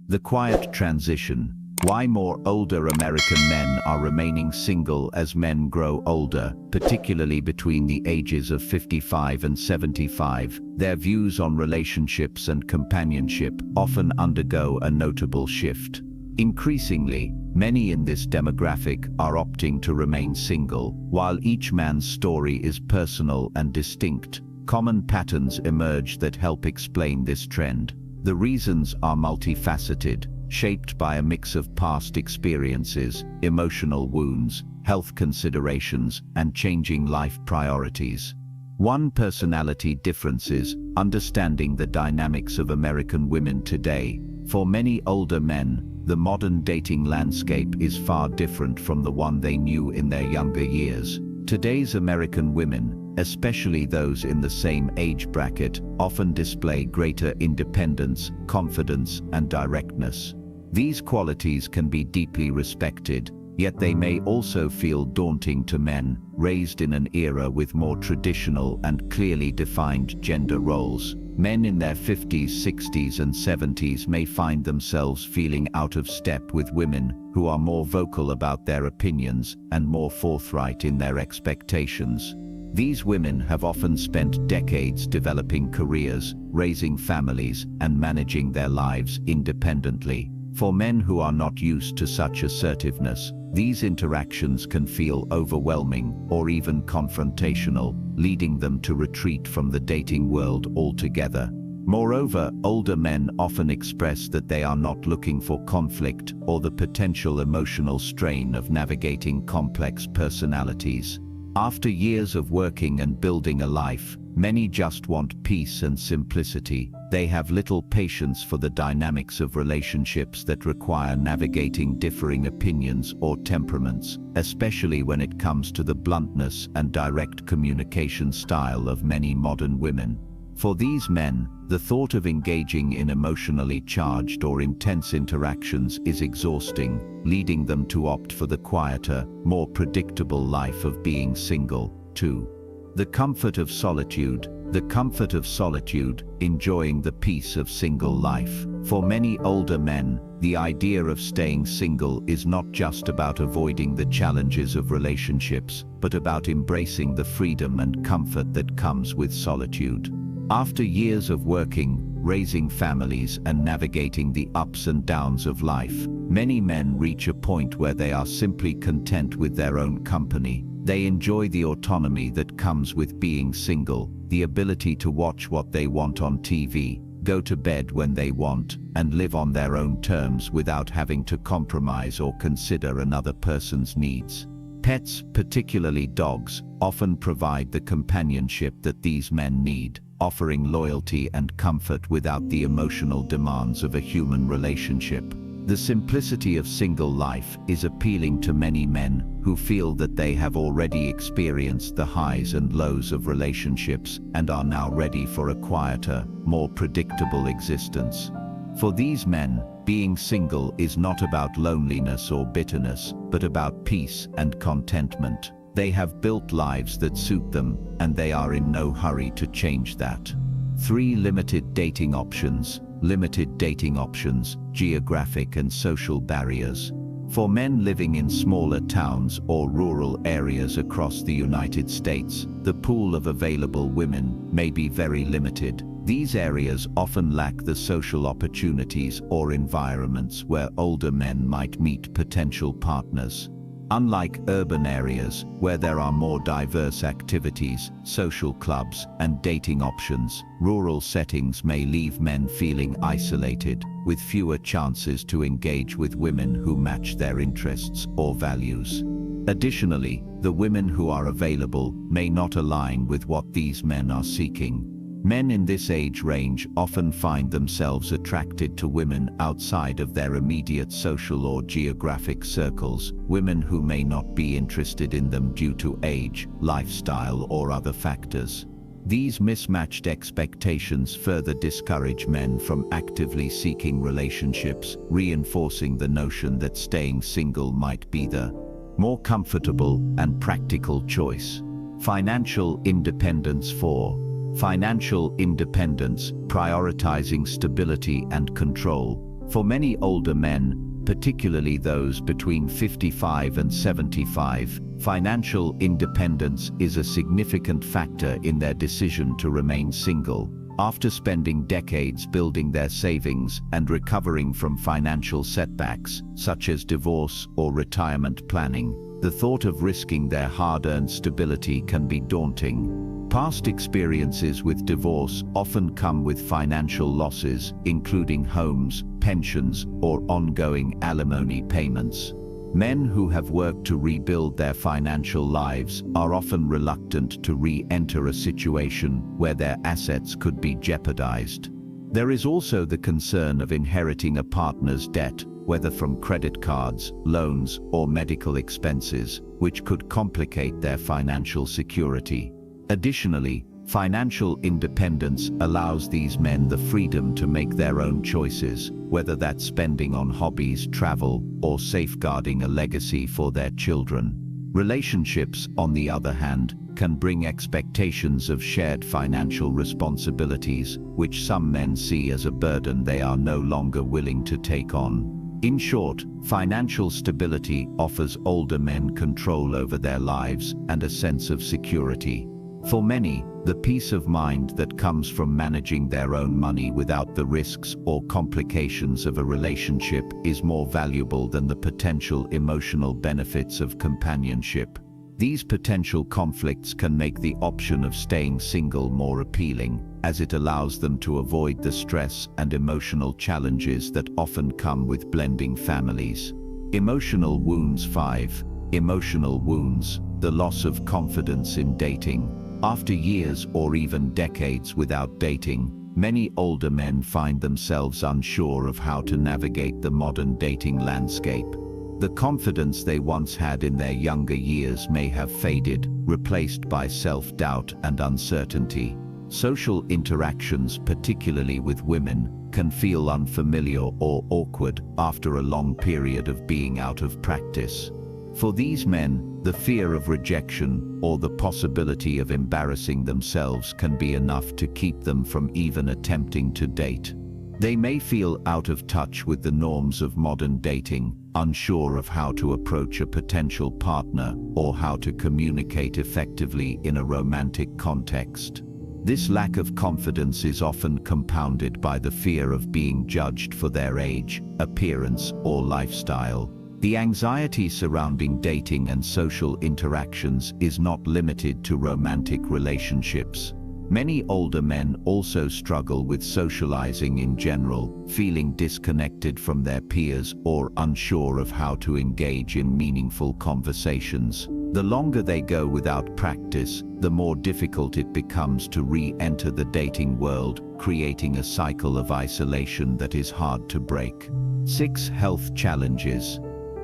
The quiet transition. Why more older American men are remaining single as men grow older, particularly between the ages of 55 and 75. Their views on relationships and companionship often undergo a notable shift. Increasingly, many in this demographic are opting to remain single. While each man's story is personal and distinct, common patterns emerge that help explain this trend. The reasons are multifaceted, shaped by a mix of past experiences, emotional wounds, health considerations, and changing life priorities. One personality differences, understanding the dynamics of American women today. For many older men, the modern dating landscape is far different from the one they knew in their younger years. Today's American women, especially those in the same age bracket, often display greater independence, confidence, and directness. These qualities can be deeply respected, yet they may also feel daunting to men raised in an era with more traditional and clearly defined gender roles. Men in their 50s, 60s, and 70s may find themselves feeling out of step with women who are more vocal about their opinions and more forthright in their expectations. These women have often spent decades developing careers, raising families, and managing their lives independently. For men who are not used to such assertiveness, these interactions can feel overwhelming or even confrontational, leading them to retreat from the dating world altogether. Moreover, older men often express that they are not looking for conflict or the potential emotional strain of navigating complex personalities. After years of working and building a life, many just want peace and simplicity. They have little patience for the dynamics of relationships that require navigating differing opinions or temperaments, especially when it comes to the bluntness and direct communication style of many modern women. For these men, the thought of engaging in emotionally charged or intense interactions is exhausting, leading them to opt for the quieter, more predictable life of being single. 2. The comfort of solitude. The comfort of solitude, enjoying the peace of single life. For many older men, the idea of staying single is not just about avoiding the challenges of relationships, but about embracing the freedom and comfort that comes with solitude. After years of working, raising families, and navigating the ups and downs of life, many men reach a point where they are simply content with their own company. They enjoy the autonomy that comes with being single, the ability to watch what they want on TV, go to bed when they want, and live on their own terms without having to compromise or consider another person's needs. Pets, particularly dogs, often provide the companionship that these men need, offering loyalty and comfort without the emotional demands of a human relationship. The simplicity of single life is appealing to many men who feel that they have already experienced the highs and lows of relationships and are now ready for a quieter, more predictable existence. For these men, being single is not about loneliness or bitterness, but about peace and contentment. They have built lives that suit them, and they are in no hurry to change that. 3. Limited dating options. Limited dating options, geographic and social barriers. For men living in smaller towns or rural areas across the United States, the pool of available women may be very limited. These areas often lack the social opportunities or environments where older men might meet potential partners. Unlike urban areas, where there are more diverse activities, social clubs, and dating options, rural settings may leave men feeling isolated, with fewer chances to engage with women who match their interests or values. Additionally, the women who are available may not align with what these men are seeking. Men in this age range often find themselves attracted to women outside of their immediate social or geographic circles, women who may not be interested in them due to age, lifestyle, or other factors. These mismatched expectations further discourage men from actively seeking relationships, reinforcing the notion that staying single might be the more comfortable and practical choice. Financial independence. 4. Financial independence, prioritizing stability and control. For many older men, particularly those between 55 and 75, financial independence is a significant factor in their decision to remain single. After spending decades building their savings and recovering from financial setbacks, such as divorce or retirement planning, the thought of risking their hard-earned stability can be daunting. Past experiences with divorce often come with financial losses, including homes, pensions, or ongoing alimony payments. Men who have worked to rebuild their financial lives are often reluctant to re-enter a situation where their assets could be jeopardized. There is also the concern of inheriting a partner's debt, whether from credit cards, loans, or medical expenses, which could complicate their financial security. Additionally, financial independence allows these men the freedom to make their own choices, whether that's spending on hobbies, travel, or safeguarding a legacy for their children. Relationships, on the other hand, can bring expectations of shared financial responsibilities, which some men see as a burden they are no longer willing to take on. In short, financial stability offers older men control over their lives and a sense of security. For many, the peace of mind that comes from managing their own money without the risks or complications of a relationship is more valuable than the potential emotional benefits of companionship. These potential conflicts can make the option of staying single more appealing, as it allows them to avoid the stress and emotional challenges that often come with blending families. Emotional wounds 5. Emotional wounds, the loss of confidence in dating. After years or even decades without dating, many older men find themselves unsure of how to navigate the modern dating landscape. The confidence they once had in their younger years may have faded, replaced by self-doubt and uncertainty. Social interactions, particularly with women, can feel unfamiliar or awkward after a long period of being out of practice. For these men, the fear of rejection or the possibility of embarrassing themselves can be enough to keep them from even attempting to date. They may feel out of touch with the norms of modern dating, unsure of how to approach a potential partner or how to communicate effectively in a romantic context. This lack of confidence is often compounded by the fear of being judged for their age, appearance, or lifestyle. The anxiety surrounding dating and social interactions is not limited to romantic relationships. Many older men also struggle with socializing in general, feeling disconnected from their peers or unsure of how to engage in meaningful conversations. The longer they go without practice, the more difficult it becomes to re-enter the dating world, creating a cycle of isolation that is hard to break. 6. Health challenges.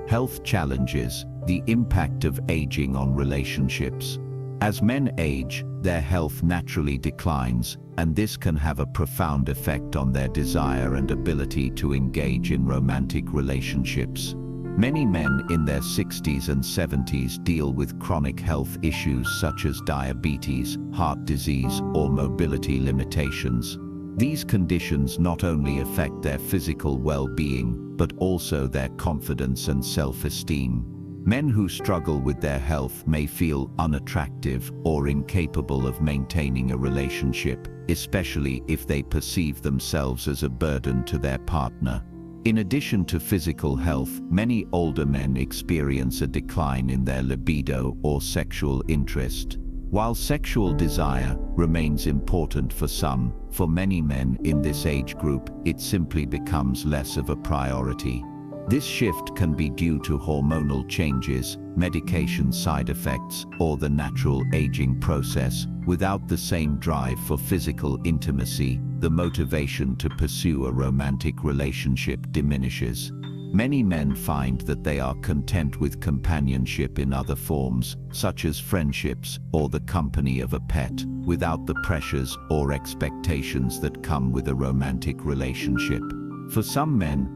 Health challenges, the impact of aging on relationships. As men age, their health naturally declines, and this can have a profound effect on their desire and ability to engage in romantic relationships. Many men in their 60s and 70s deal with chronic health issues such as diabetes, heart disease, or mobility limitations. These conditions not only affect their physical well-being, but also their confidence and self-esteem. Men who struggle with their health may feel unattractive or incapable of maintaining a relationship, especially if they perceive themselves as a burden to their partner. In addition to physical health, many older men experience a decline in their libido or sexual interest. While sexual desire remains important for some, for many men in this age group, it simply becomes less of a priority. This shift can be due to hormonal changes, medication side effects, or the natural aging process. Without the same drive for physical intimacy, the motivation to pursue a romantic relationship diminishes. Many men find that they are content with companionship in other forms, such as friendships or the company of a pet, without the pressures or expectations that come with a romantic relationship. For some men,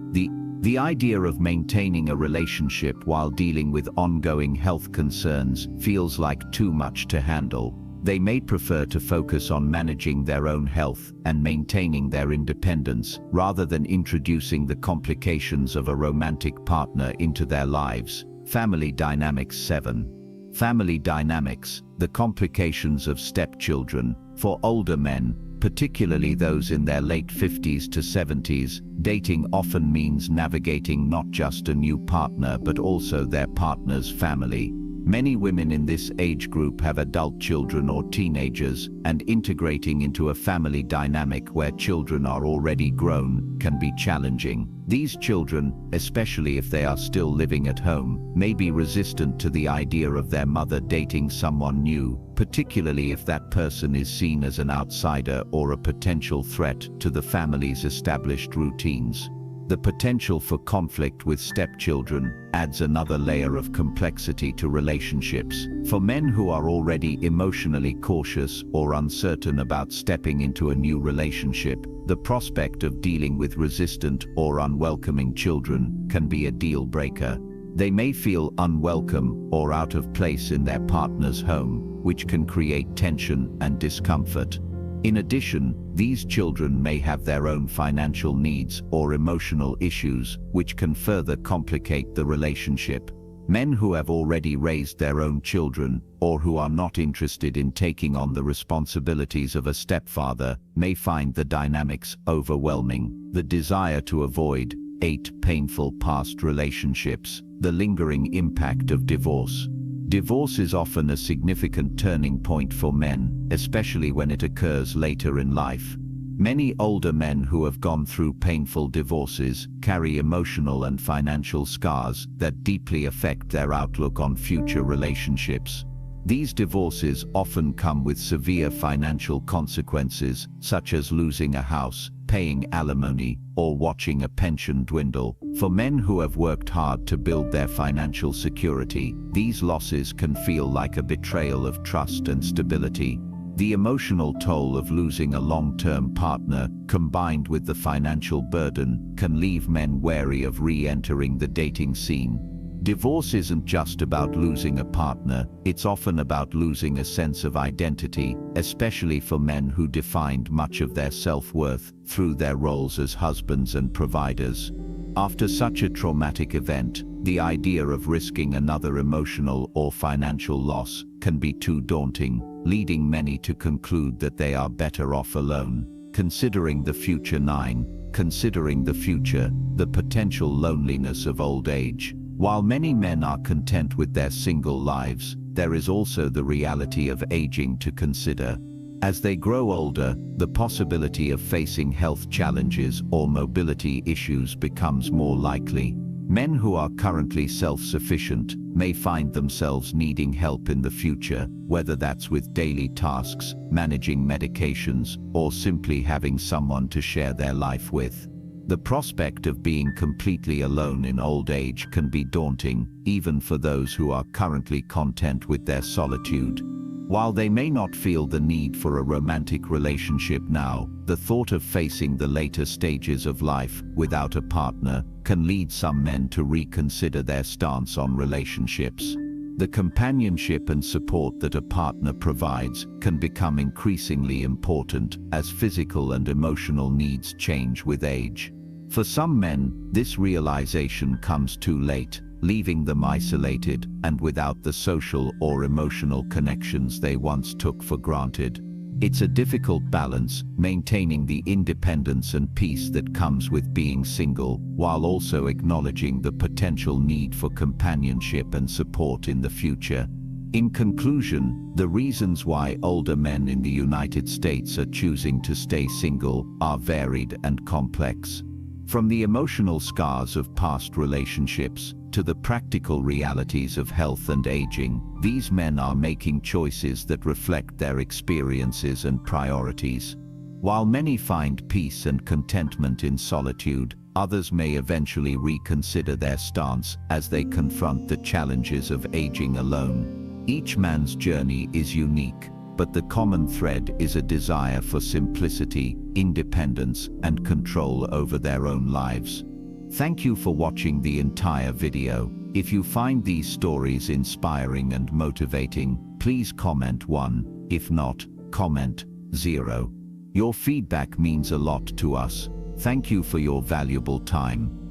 the idea of maintaining a relationship while dealing with ongoing health concerns feels like too much to handle. They may prefer to focus on managing their own health and maintaining their independence, rather than introducing the complications of a romantic partner into their lives. Family Dynamics 7. Family Dynamics, the complications of stepchildren. For older men, particularly those in their late 50s to 70s, dating often means navigating not just a new partner but also their partner's family. Many women in this age group have adult children or teenagers, and integrating into a family dynamic where children are already grown can be challenging. These children, especially if they are still living at home, may be resistant to the idea of their mother dating someone new, particularly if that person is seen as an outsider or a potential threat to the family's established routines. The potential for conflict with stepchildren adds another layer of complexity to relationships. For men who are already emotionally cautious or uncertain about stepping into a new relationship, the prospect of dealing with resistant or unwelcoming children can be a deal breaker. They may feel unwelcome or out of place in their partner's home, which can create tension and discomfort. In addition, these children may have their own financial needs or emotional issues, which can further complicate the relationship. Men who have already raised their own children, or who are not interested in taking on the responsibilities of a stepfather, may find the dynamics overwhelming. The desire to avoid 8 painful past relationships. The lingering impact of divorce. Divorce is often a significant turning point for men, especially when it occurs later in life. Many older men who have gone through painful divorces carry emotional and financial scars that deeply affect their outlook on future relationships. These divorces often come with severe financial consequences, such as losing a house, paying alimony, or watching a pension dwindle. For men who have worked hard to build their financial security, these losses can feel like a betrayal of trust and stability. The emotional toll of losing a long-term partner, combined with the financial burden, can leave men wary of re-entering the dating scene. Divorce isn't just about losing a partner, it's often about losing a sense of identity, especially for men who defined much of their self-worth through their roles as husbands and providers. After such a traumatic event, the idea of risking another emotional or financial loss can be too daunting, leading many to conclude that they are better off alone. Considering the future. 9. Considering the future, the potential loneliness of old age. While many men are content with their single lives, there is also the reality of aging to consider. As they grow older, the possibility of facing health challenges or mobility issues becomes more likely. Men who are currently self-sufficient may find themselves needing help in the future, whether that's with daily tasks, managing medications, or simply having someone to share their life with. The prospect of being completely alone in old age can be daunting, even for those who are currently content with their solitude. While they may not feel the need for a romantic relationship now, the thought of facing the later stages of life without a partner can lead some men to reconsider their stance on relationships. The companionship and support that a partner provides can become increasingly important as physical and emotional needs change with age. For some men, this realization comes too late, leaving them isolated and without the social or emotional connections they once took for granted. It's a difficult balance, maintaining the independence and peace that comes with being single, while also acknowledging the potential need for companionship and support in the future. In conclusion, the reasons why older men in the United States are choosing to stay single are varied and complex. From the emotional scars of past relationships to the practical realities of health and aging, these men are making choices that reflect their experiences and priorities. While many find peace and contentment in solitude, others may eventually reconsider their stance as they confront the challenges of aging alone. Each man's journey is unique, but the common thread is a desire for simplicity, independence, and control over their own lives. Thank you for watching the entire video. If you find these stories inspiring and motivating, please comment 1. If not, comment 0. Your feedback means a lot to us. Thank you for your valuable time.